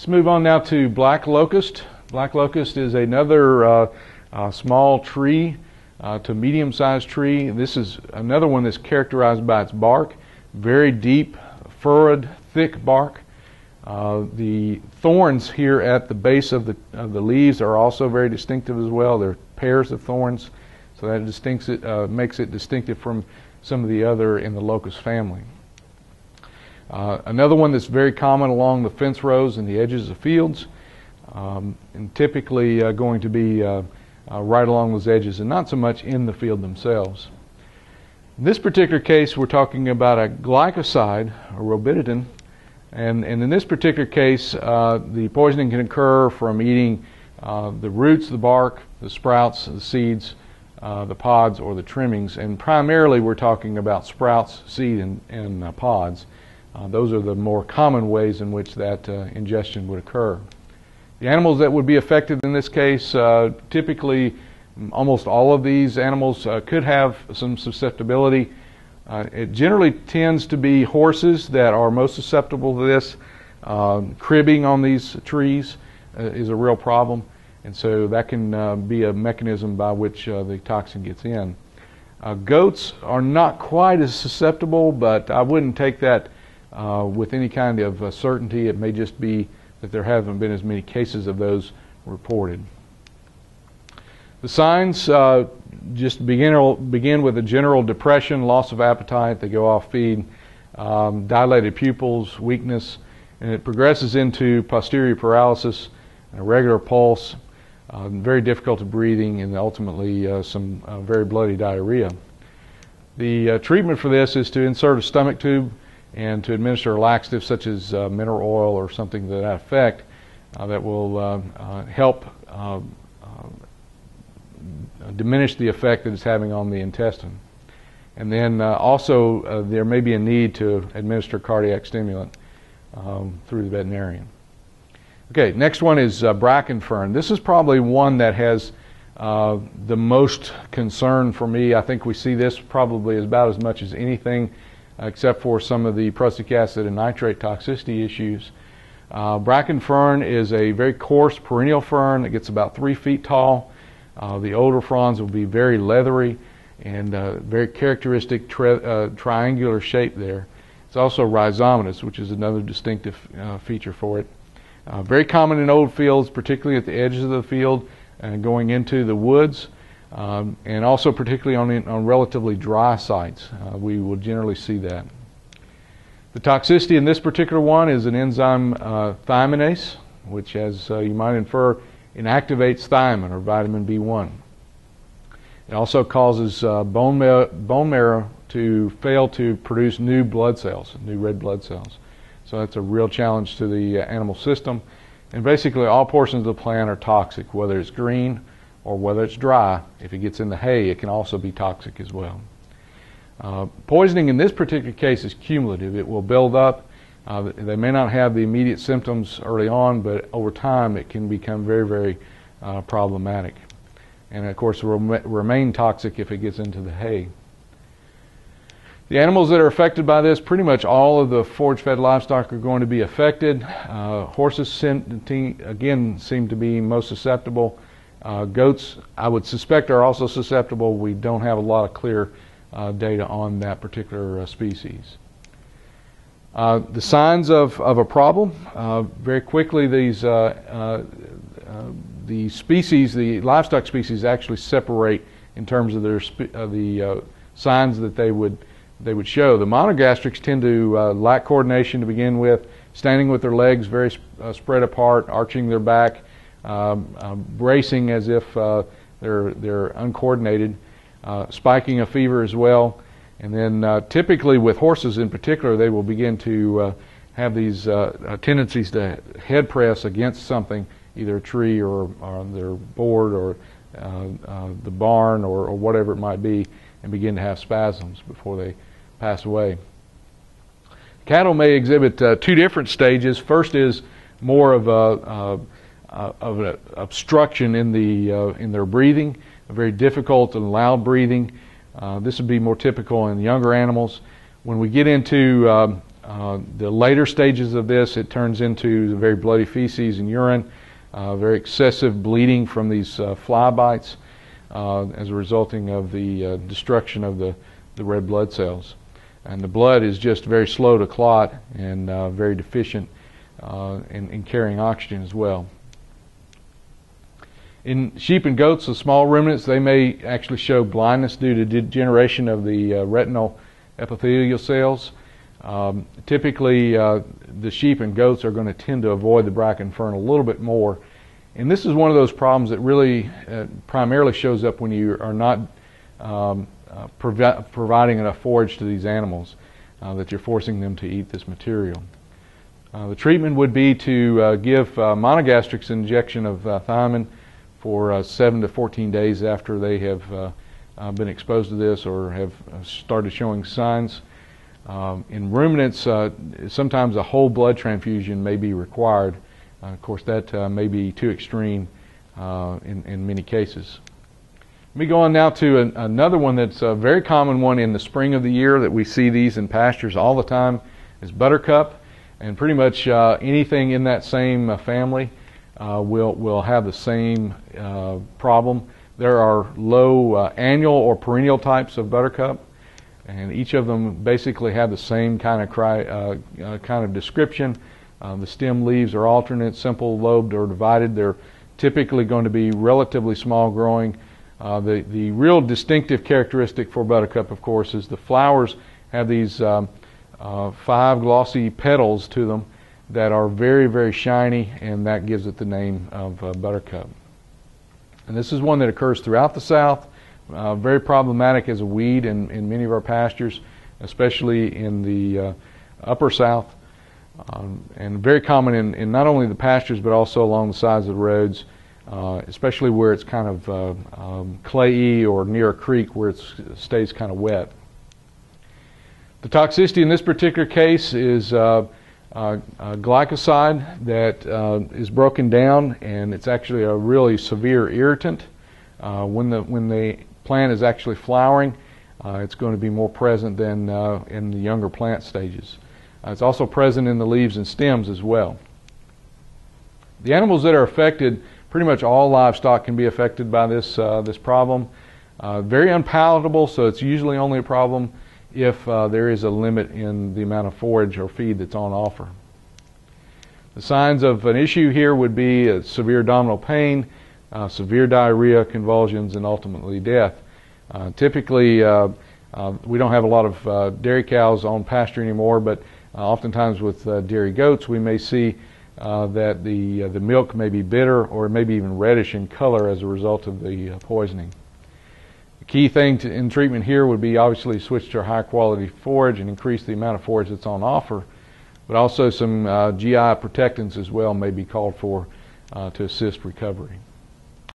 move on now to black locust. Black locust is another small tree to medium-sized tree. This is another one that's characterized by its bark, very deep, furrowed, thick bark. The thorns here at the base of the leaves are also very distinctive as well. They're pairs of thorns, so that makes it distinctive from some of the other in the locust family. Another one that's very common along the fence rows and the edges of fields, and typically going to be right along those edges and not so much in the field themselves. In this particular case, we're talking about a glycoside, or rhobididin, and in this particular case, the poisoning can occur from eating the roots, the bark, the sprouts, the seeds, the pods, or the trimmings, and primarily we're talking about sprouts, seed, and pods. Those are the more common ways in which that ingestion would occur. The animals that would be affected in this case, typically almost all of these animals could have some susceptibility. It generally tends to be horses that are most susceptible to this. Cribbing on these trees is a real problem, and so that can be a mechanism by which the toxin gets in. Goats are not quite as susceptible, but I wouldn't take that with any kind of certainty. It may just be that there haven't been as many cases of those reported. The signs just begin with a general depression, loss of appetite. They go off feed, dilated pupils, weakness, and it progresses into posterior paralysis, irregular pulse, very difficulty breathing, and ultimately some very bloody diarrhea. The treatment for this is to insert a stomach tube and to administer a laxative such as mineral oil or something to that effect that will help diminish the effect that it's having on the intestine. And then also there may be a need to administer cardiac stimulant through the veterinarian. Okay, next one is Brackenfern. This is probably one that has the most concern for me. I think we see this probably about as much as anything, except for some of the prussic acid and nitrate toxicity issues. Brackenfern is a very coarse perennial fern that gets about 3 feet tall. The older fronds will be very leathery and very characteristic triangular shape there. It's also rhizomatous, which is another distinctive feature for it. Very common in old fields, particularly at the edges of the field and going into the woods. And also particularly on relatively dry sites. We will generally see that. The toxicity in this particular one is an enzyme thiominase, which, as you might infer, inactivates thiamine, or vitamin B1. It also causes bone marrow to fail to produce new blood cells, new red blood cells. So that's a real challenge to the animal system. And basically all portions of the plant are toxic, whether it's green or whether it's dry. If it gets in the hay, it can also be toxic as well. Poisoning in this particular case is cumulative. It will build up. They may not have the immediate symptoms early on, but over time it can become very, very problematic. And of course it will remain toxic if it gets into the hay. The animals that are affected by this, pretty much all of the forage-fed livestock are going to be affected. Horses, again, seem to be most susceptible. Goats, I would suspect, are also susceptible. We don't have a lot of clear data on that particular species. The signs of a problem, very quickly the livestock species actually separate in terms of the signs that they would show. The monogastrics tend to lack coordination to begin with, standing with their legs very spread apart, arching their back, bracing as if they're uncoordinated, spiking a fever as well. And then typically with horses in particular, they will begin to have these tendencies to head press against something, either a tree or on their board or the barn or whatever it might be, and begin to have spasms before they pass away. Cattle may exhibit two different stages. First is more of an obstruction in their breathing, a very difficult and loud breathing. This would be more typical in younger animals. When we get into The later stages of this, it turns into very bloody feces and urine, very excessive bleeding from these fly bites as a resulting of the destruction of the red blood cells. And the blood is just very slow to clot and very deficient in carrying oxygen as well. In sheep and goats, the small ruminants, they may actually show blindness due to degeneration of the retinal epithelial cells. Typically, the sheep and goats are going to tend to avoid the Brackenfern a little bit more. And this is one of those problems that really primarily shows up when you are not providing enough forage to these animals, that you're forcing them to eat this material. The treatment would be to give monogastric injection of thiamine for 7 to 14 days after they have been exposed to this or have started showing signs. In ruminants, sometimes a whole blood transfusion may be required. Of course, that may be too extreme in many cases. Let me go on now to another one that's a very common one in the spring of the year that we see these in pastures all the time is Buttercup. And pretty much anything in that same family will have the same problem. There are low annual or perennial types of Buttercup, and each of them basically have the same kind of description. The stem leaves are alternate, simple, lobed, or divided. They're typically going to be relatively small growing. The real distinctive characteristic for Buttercup, of course, is the flowers have these 5 glossy petals to them that are very, very shiny, and that gives it the name of Buttercup. And this is one that occurs throughout the South, very problematic as a weed in many of our pastures, especially in the upper South, and very common in not only the pastures but also along the sides of the roads, especially where it's kind of clayey or near a creek where it stays kind of wet. The toxicity in this particular case is glycoside that is broken down, and it's actually a really severe irritant. When the plant is actually flowering, it's going to be more present than in the younger plant stages. It's also present in the leaves and stems as well. The animals that are affected, pretty much all livestock can be affected by this problem. Very unpalatable, so it's usually only a problem if there is a limit in the amount of forage or feed that's on offer. The signs of an issue here would be severe abdominal pain, severe diarrhea, convulsions, and ultimately death. Typically, we don't have a lot of dairy cows on pasture anymore, but oftentimes with dairy goats, we may see that the milk may be bitter or maybe even reddish in color as a result of the poisoning. The key thing in treatment here would be obviously switch to a high quality forage and increase the amount of forage that's on offer, but also some GI protectants as well may be called for to assist recovery.